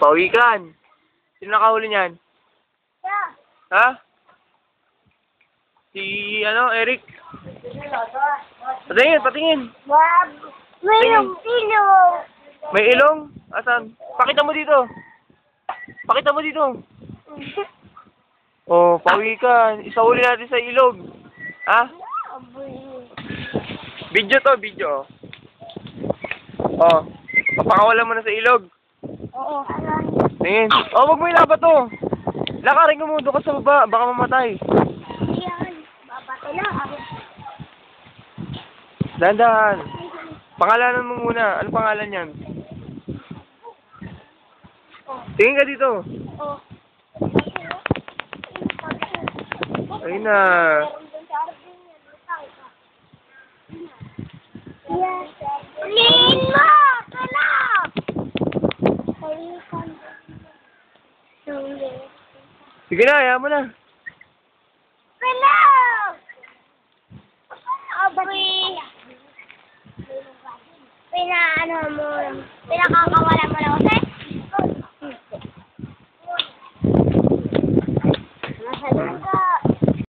Pawikan. Sino nakahuli niyan? Ha? Si, Eric? Patingin, patingin. May ilong. May ilong? Asan? Pakita mo dito. Pakita mo dito. Oh, pawikan. Isahuli natin sa ilog. Ha? Video to, video. Oh. Papakawalan mo na sa ilog. Oo. Tingin. Oh, wag mo ilabat to. Lakarin mo doon ka sa baba. Baka mamatay. Yan. Babato lang. Dahan-dahan. Pangalanan mo muna. Ano pangalan yan? Tingin ka dito. Oo. Ayun na. Liin mo! Kalap! Sige na, ayaw mo na. Kalap! Aboy! Pinakakawalan mo lang kasi